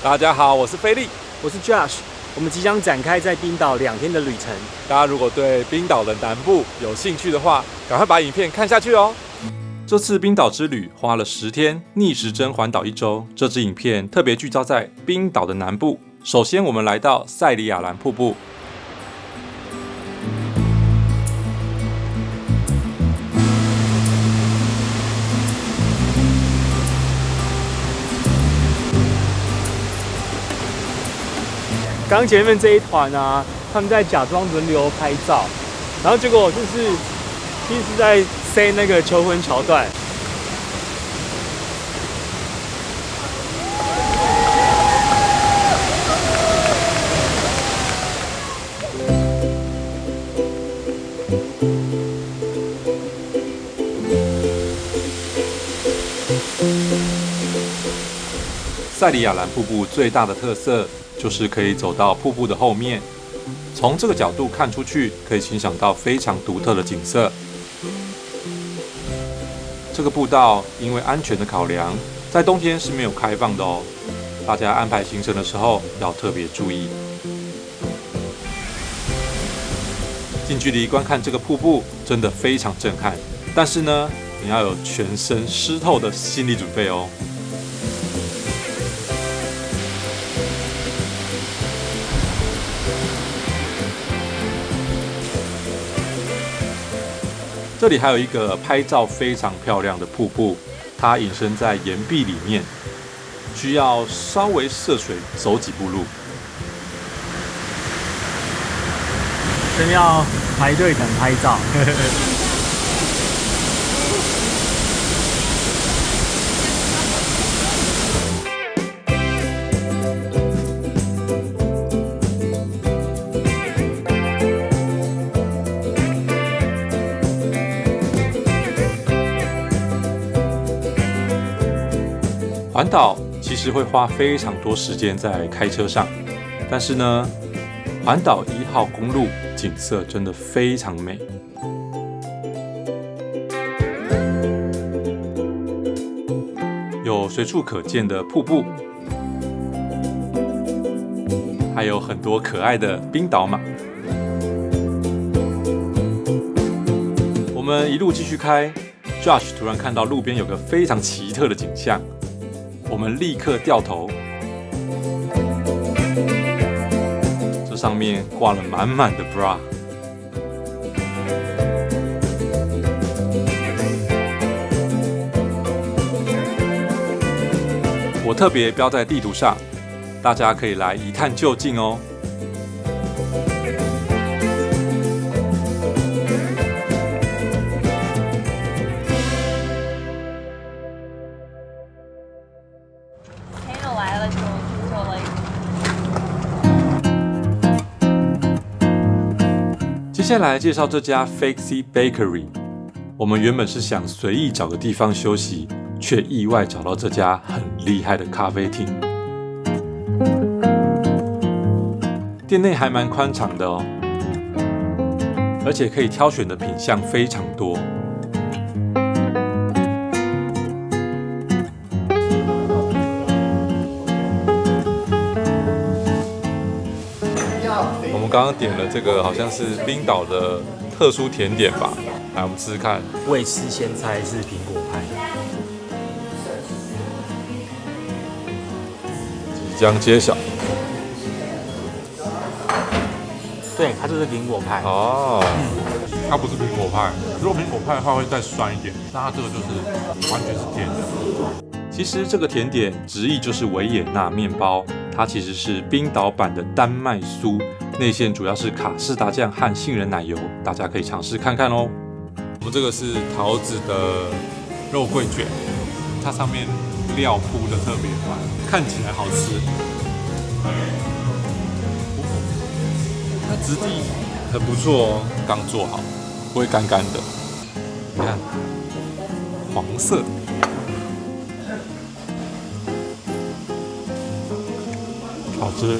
大家好，我是菲力，我是 Josh， 我们即将展开在冰岛2天的旅程。大家如果对冰岛的南部有兴趣的话，赶快把影片看下去哦。这次冰岛之旅花了10天，逆时针环岛1周。这支影片特别聚焦在冰岛的南部。首先，我们来到塞里亚兰瀑布。刚前面这一团啊，他们在假装轮流拍照，然后结果就是一直在塞那个求婚桥段。塞里亚兰瀑布最大的特色就是可以走到瀑布的后面，从这个角度看出去，可以欣赏到非常独特的景色。这个步道因为安全的考量，在冬天是没有开放的哦，大家安排行程的时候要特别注意。近距离观看这个瀑布真的非常震撼，但是呢，你要有全身湿透的心理准备哦。这里还有一个拍照非常漂亮的瀑布，它隐身在岩壁里面，需要稍微涉水走几步路。真要排队等拍照。环岛其实会花非常多时间在开车上，但是呢，环岛1号公路景色真的非常美。有随处可见的瀑布，还有很多可爱的冰岛马。我们一路继续开 ，Josh 突然看到路边有个非常奇特的景象。我们立刻掉头，这上面挂了满满的 bra。我特别标在地图上，大家可以来一探究竟哦。接下来介绍这家 Fixie Bakery。我们原本是想随意找个地方休息，却意外找到这家很厉害的咖啡厅。店内还蛮宽敞的哦，而且可以挑选的品项非常多。我们刚刚点了这个，好像是冰岛的特殊甜点吧？来，我们吃吃看。未吃先猜是苹果派，即将揭晓。对，它就是苹果派。哦，它不是苹果派，如果苹果派的话会再酸一点，但它这个就是完全是甜的。其实这个甜点直译就是维也纳面包，它其实是冰岛版的丹麦酥，内馅主要是卡士达酱和杏仁奶油，大家可以尝试看看哦。我们这个是桃子的肉桂卷，它上面料铺的特别宽，看起来好吃。它质地很不错哦，刚做好，不会干干的。你看，黄色。好吃，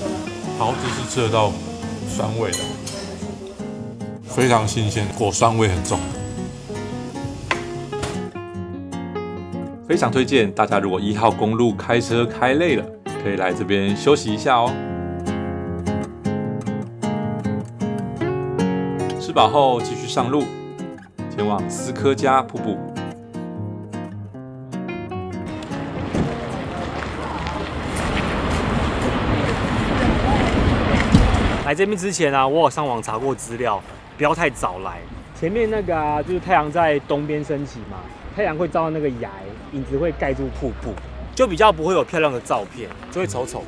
桃子是吃得到酸味的，非常新鲜，果酸味很重。非常推荐大家，如果1号公路开车开累了，可可以来这边休息一下哦。吃饱后继续上路，前往斯科加瀑布。来这边之前啊，我有上网查过资料，不要太早来。前面那个啊，就是太阳在东边升起嘛，太阳会照到那个崖，影子会盖住瀑布，就比较不会有漂亮的照片，就会丑丑的。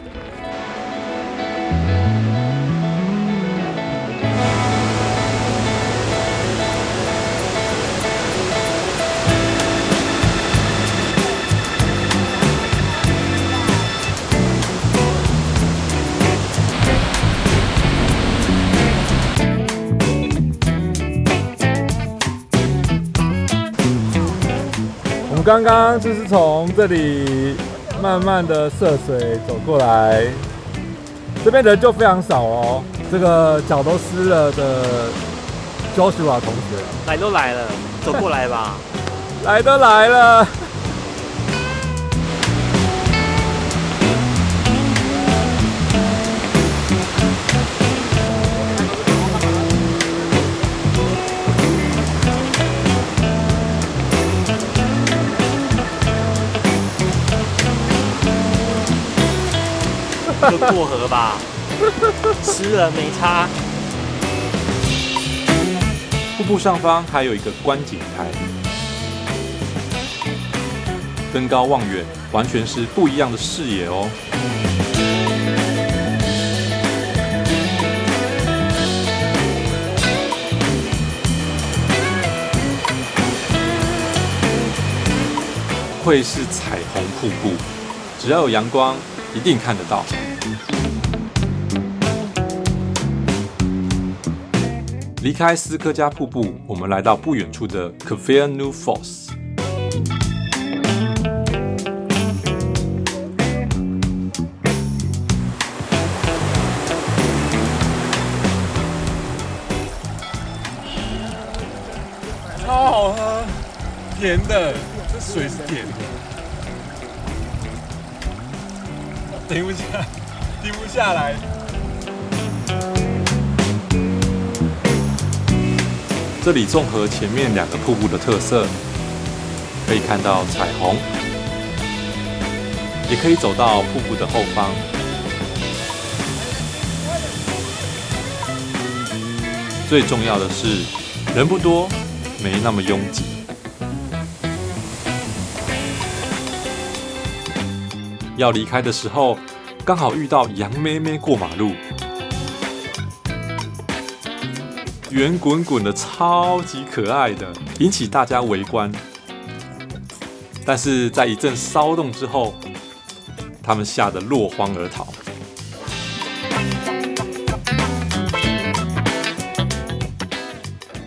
我们刚刚就是从这里慢慢的涉水走过来，这边人就非常少哦。这个脚都湿了的 Joshua 同学，来都来了，走过来吧。来都来了。就过河吧，湿了没差。瀑布上方还有一个观景台，登高望远，完全是不一样的视野哦。会是彩虹瀑布，只要有阳光，一定看得到。离开斯科加瀑布，我们来到不远处的 Caveat New Falls。超好喝，甜的，这水是甜的，停不下来。这里综合前面两个瀑布的特色，可以看到彩虹，也可以走到瀑布的后方。最重要的是，人不多，没那么拥挤。要离开的时候，刚好遇到杨妹妹过马路。圆滚滚的，超级可爱的，引起大家围观。但是在一阵骚动之后，他们吓得落荒而逃。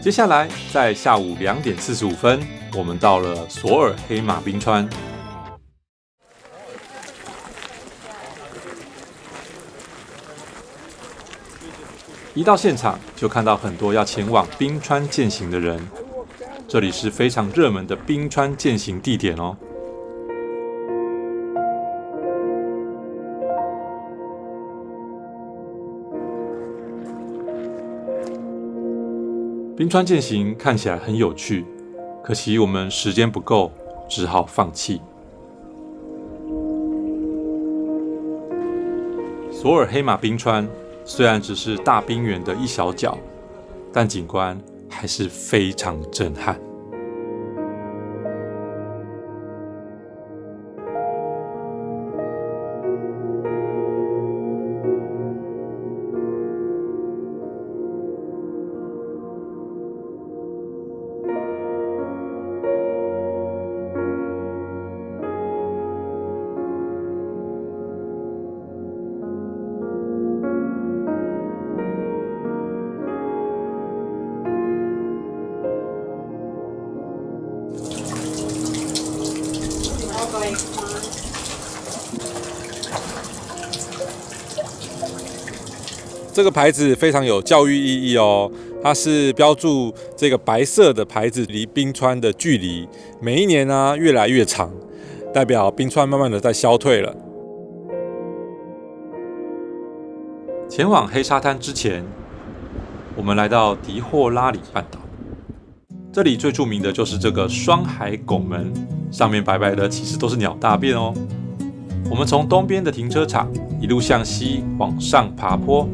接下来，在下午2点45分，我们到了索尔黑马冰川。一到现场就看到很多要前往冰川健行的人，这里是非常热门的冰川健行地点哦。冰川健行看起来很有趣，可惜我们时间不够，只好放弃。索尔黑马冰川虽然只是大冰原的一小角，但景观还是非常震撼。这个牌子非常有教育意义哦，它是标注这个白色的牌子离冰川的距离，每一年呢越来越长，代表冰川慢慢的在消退了。前往黑沙滩之前，我们来到迪霍拉里半岛。这里最著名的就是这个双海拱门，上面白白的其实都是鸟大便哦。我们从东边的停车场一路向西往上爬坡，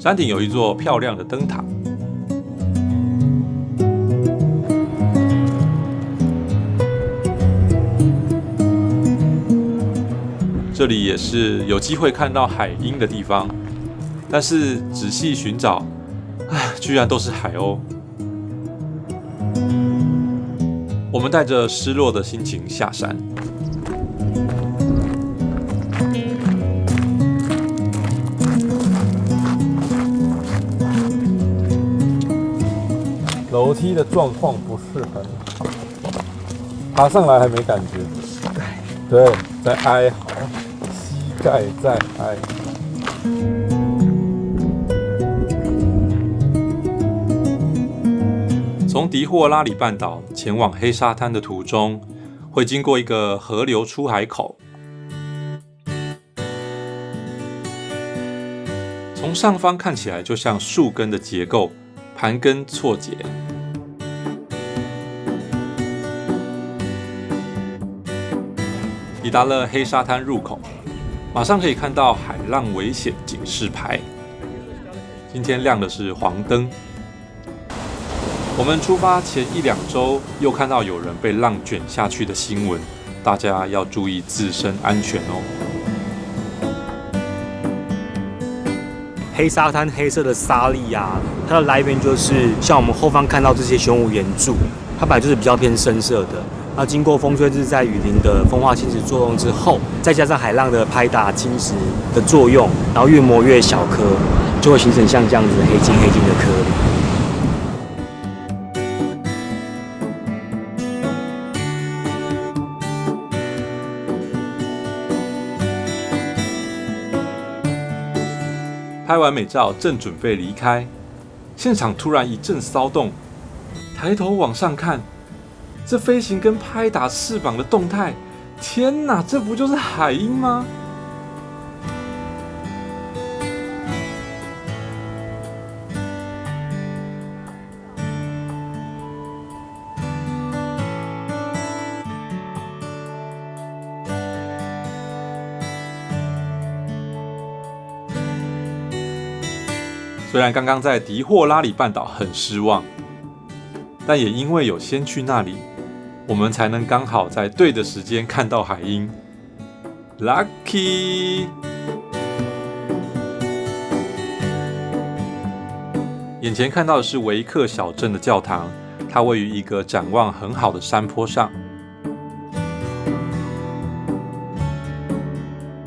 山顶有一座漂亮的灯塔。这里也是有机会看到海鹰的地方，但是仔细寻找，居然都是海鸥。我们带着失落的心情下山，楼梯的状况不是很好，爬上来还没感觉。对，在哀嚎，膝盖在哀。从迪霍拉里半岛前往黑沙滩的途中，会经过一个河流出海口。从上方看起来就像树根的结构，盘根错节。抵达了黑沙滩入口，马上可以看到海浪危险警示牌。今天亮的是黄灯。我们出发前1-2周，又看到有人被浪卷下去的新闻，大家要注意自身安全哦。黑沙滩黑色的沙粒啊，它的来源就是像我们后方看到这些玄武岩柱，它本来就是比较偏深色的。那经过风吹日晒雨淋的风化侵蚀作用之后，再加上海浪的拍打侵蚀的作用，然后越磨越小颗，就会形成像这样子黑金的颗粒。拍完美照，正准备离开，现场突然一阵骚动。抬头往上看，这飞行跟拍打翅膀的动态，天哪，这不就是海鹰吗？虽然刚刚在迪霍拉里半岛很失望，但也因为有先去那里，我们才能刚好在对的时间看到海鹰。Lucky！ 眼前看到的是维克小镇的教堂，它位于一个展望很好的山坡上。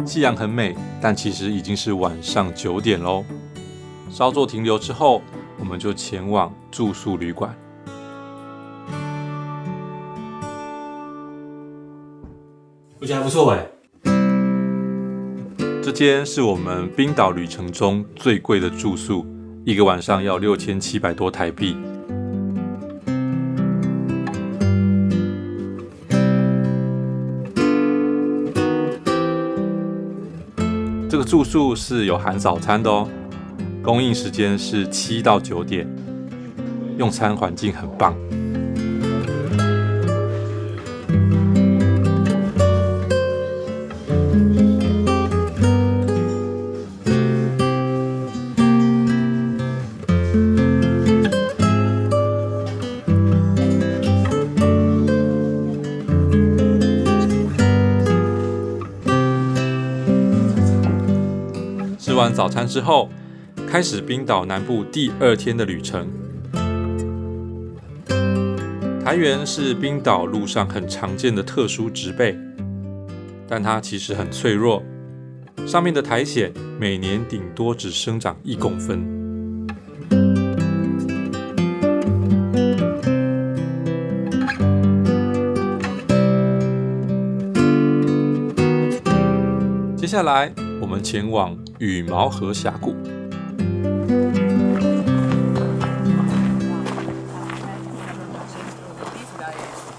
夕阳很美，但其实已经是晚上9点喽。稍作停留之后，我们就前往住宿旅馆。我觉得还不错哎。这间是我们冰岛旅程中最贵的住宿，一个晚上要6700多台币。这个住宿是有含早餐的哦。供应时间是7到9点，用餐环境很棒。吃完早餐之后，开始冰岛南部第2天的旅程。苔原是冰岛路上很常见的特殊植被，但它其实很脆弱，上面的苔藓每年顶多只生长1公分。接下来，我们前往羽毛河峡谷。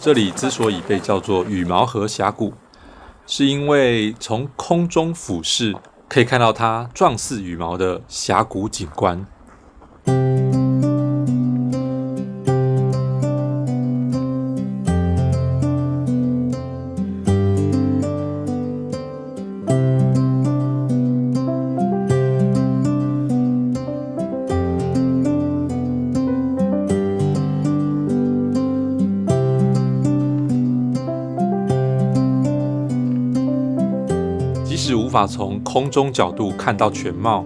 这里之所以被叫做羽毛河峡谷，是因为从空中俯视可以看到它状似羽毛的峡谷景观。即使无法从空中角度看到全貌，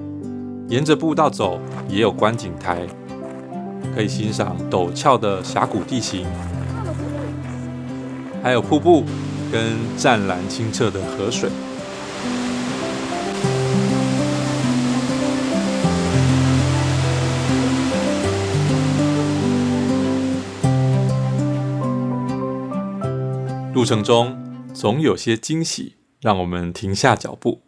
沿着步道走也有观景台，可以欣赏陡峭的峡谷地形，还有瀑布跟湛蓝清澈的河水。路程中总有些惊喜，让我们停下脚步。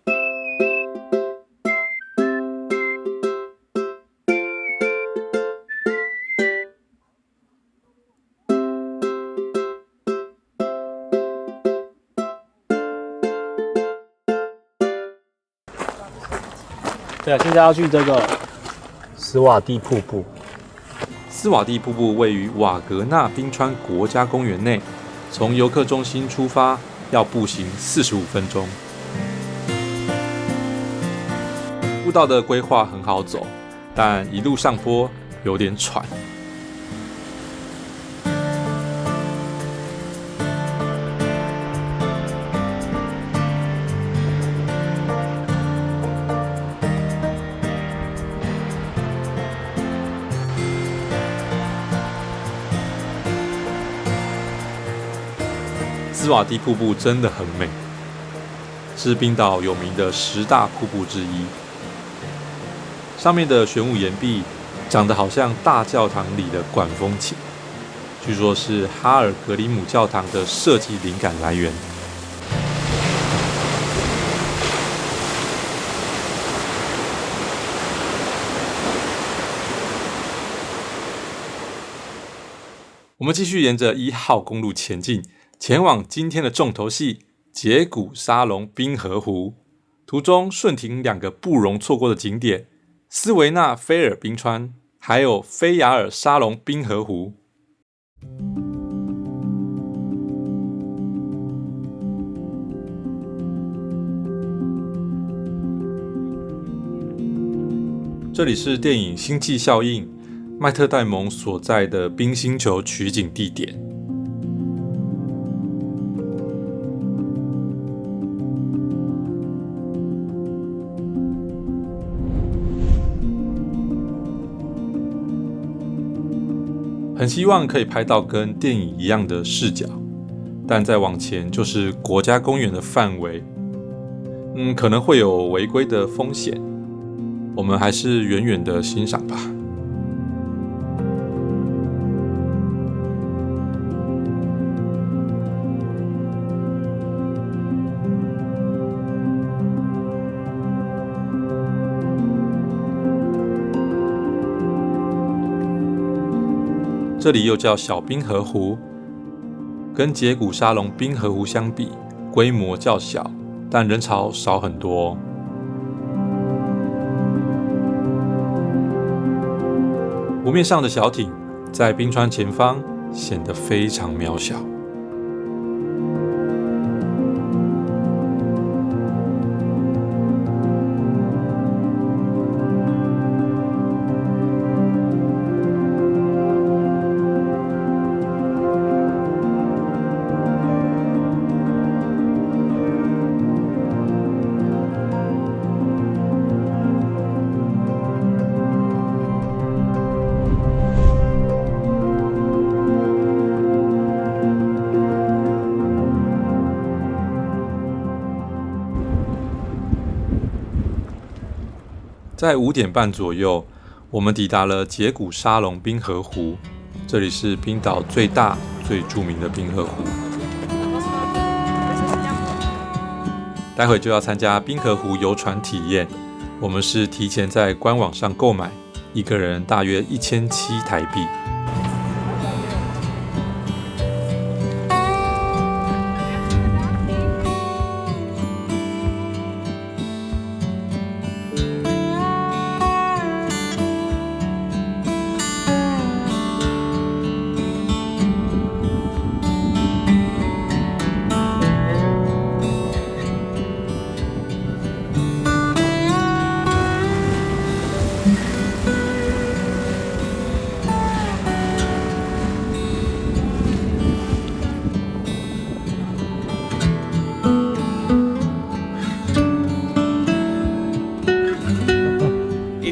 对啊，现在要去这个斯瓦蒂瀑布。斯瓦蒂瀑布位于瓦格纳冰川国家公园内，从游客中心出发要步行45分钟。步道的规划很好走，但一路上坡有点喘。斯瓦蒂瀑布真的很美，是冰岛有名的10大瀑布之一。上面的玄武岩壁长得好像大教堂里的管风琴，据说是哈尔格里姆教堂的设计灵感来源。我们继续沿着1号公路前进，前往今天的重头戏杰古沙龙冰河湖。途中顺停2个不容错过的景点：斯维纳菲尔冰川，还有菲亚尔沙龙冰河湖。这里是电影《星际效应》麦特戴蒙所在的冰星球取景地点。很希望可以拍到跟电影一样的视角，但再往前就是国家公园的范围，可能会有违规的风险，我们还是远远的欣赏吧。这里又叫小冰河湖，跟杰古沙龙冰河湖相比，规模较小，但人潮少很多哦。湖面上的小艇在冰川前方显得非常渺小。在5点半左右，我们抵达了杰古沙龙冰河湖，这里是冰岛最大、最著名的冰河湖。待会就要参加冰河湖游船体验，我们是提前在官网上购买，一个人大约1700台币。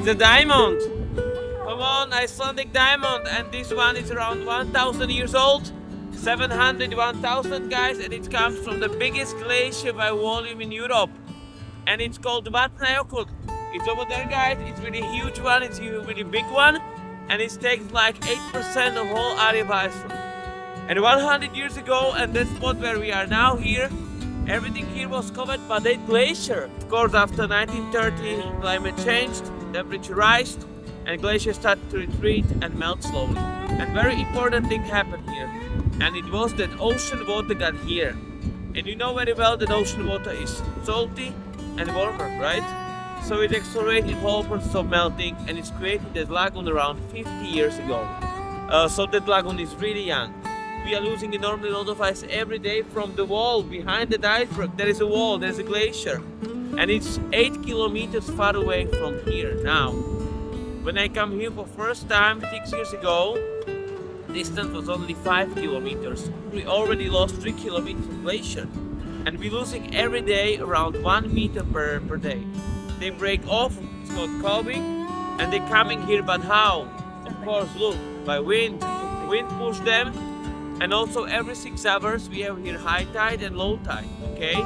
It's a diamond. Come on, Icelandic diamond. And this one is around 1,000 years old. 700, 1,000 guys. And it comes from the biggest glacier by volume in Europe. And it's called Vatnajökull. It's over there, guys. It's really huge one. It's a really big one. And it takes like 8% of whole area of Iceland. And 100 years ago, and that spot where we are now here, everything here was covered by that glacier. Of course, after 1930, climate changed, temperature rised, and glacier started to retreat and melt slowly. And very important thing happened here, and it was that ocean water got here. And you know very well that ocean water is salty and warmer, right? So it accelerated whole process of melting, and it's created that lagoon around 50 years ago. So that lagoon is really young. We are losing enormous amount of ice every day from the wall behind the iceberg. There is a wall, there's a glacier, and it's 8 kilometers far away from here now. When I come here for first time 6 years ago, distance was only 5 kilometers. We already lost 3 kilometers of glacier, and we're losing every day around 1 meter per day. They break off, it's called calving, and they're coming here, but how? Of course, look, by wind. Wind push them. And also every 6 hours we have here high tide and low tide, okay?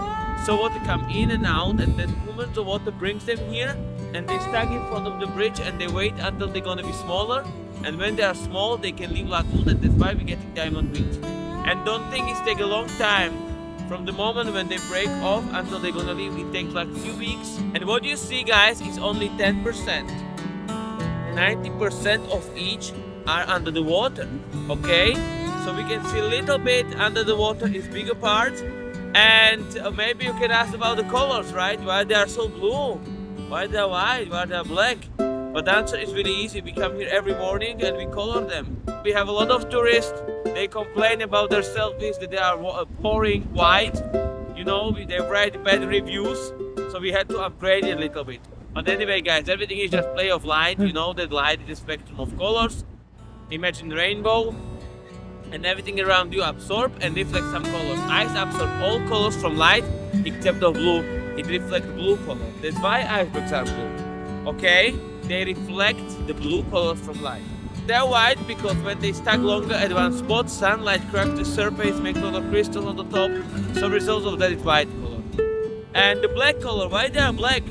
So water come in and out, and then movement of water brings them here, and they stuck in front of the bridge, and they wait until they're gonna be smaller. And when they are small, they can leave lagoon, and that's why we're getting diamond beach. And don't think it takes a long time. From the moment when they break off until they're gonna leave, it takes like a few weeks. And what you see, guys, is only 10%. 90% of each are under the water, okay? So we can see a little bit under the water is bigger part. And maybe you can ask about the colors, right? Why they are so blue? Why they are white? Why they are black? But the answer is really easy. We come here every morning and we color them. We have a lot of tourists. They complain about their selfies that they are pouring white. You know, they write bad reviews. So we had to upgrade it a little bit. But anyway, guys, everything is just play of light. You know that light is a spectrum of colors. Imagine rainbow. And everything around you absorb and reflect some colors. Ice absorb all colors from light except the blue. It reflects blue color. That's why icebergs are blue. Okay? They reflect the blue colors from light. They're white because when they stuck longer at one spot, sunlight cracks the surface, makes a lot of crystals on the top. So result of that is white color. And the black color, why they are black?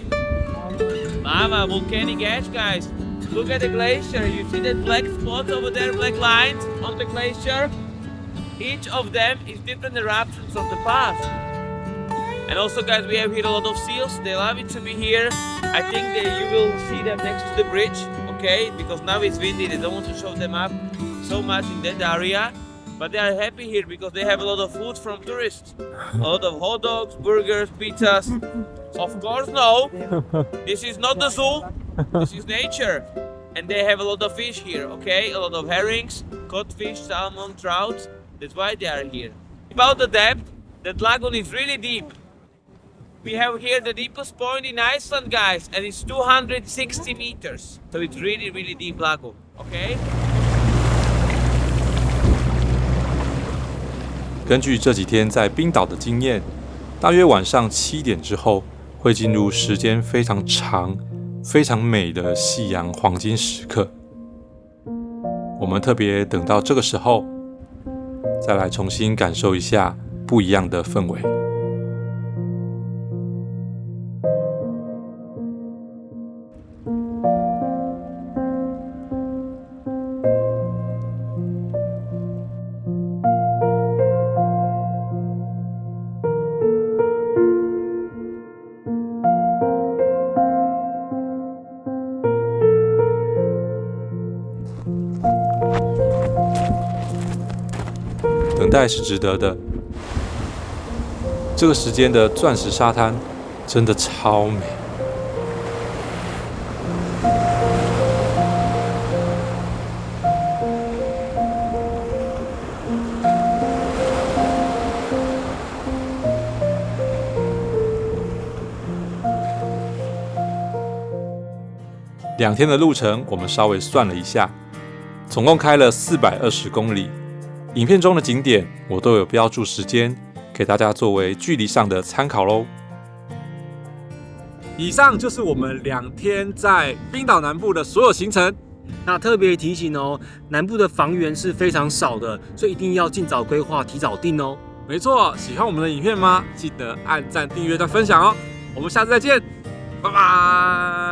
Lava, volcanic ash, guys. Look at the glacier. You see that black spots over there, black lines on the glacier? Each of them is different eruptions of the past. And also, guys, we have here a lot of seals. They love it to be here. I think that you will see them next to the bridge, okay? Because now it's windy. They don't want to show them up so much in that area. But they are happy here because they have a lot of food from tourists. A lot of hot dogs, burgers, pizzas. Of course, no. This is not the zoo. This is nature. And they have a lot of fish here, okay? A lot of herrings, codfish, salmon, trout. That's why they are here. About the depth, that lagoon is really deep. We have here the deepest point in Iceland, guys, and it's 260 meters. So it's really, really deep lagoon, okay? 根据这几天在冰岛的经验，大约晚上7点之后，会进入时间非常长、非常美的夕阳黄金时刻。我们特别等到这个时候，再来重新感受一下不一样的氛围。等待是值得的。这个时间的钻石沙滩真的超美。2天的路程，我们稍微算了一下，总共开了420公里。影片中的景点我都有标注时间，给大家作为距离上的参考咯。以上就是我们2天在冰岛南部的所有行程。那特别提醒哦，南部的房源是非常少的，所以一定要尽早规划，提早订哦。没错，喜欢我们的影片吗？记得按赞、订阅、再分享哦。我们下次再见，拜拜。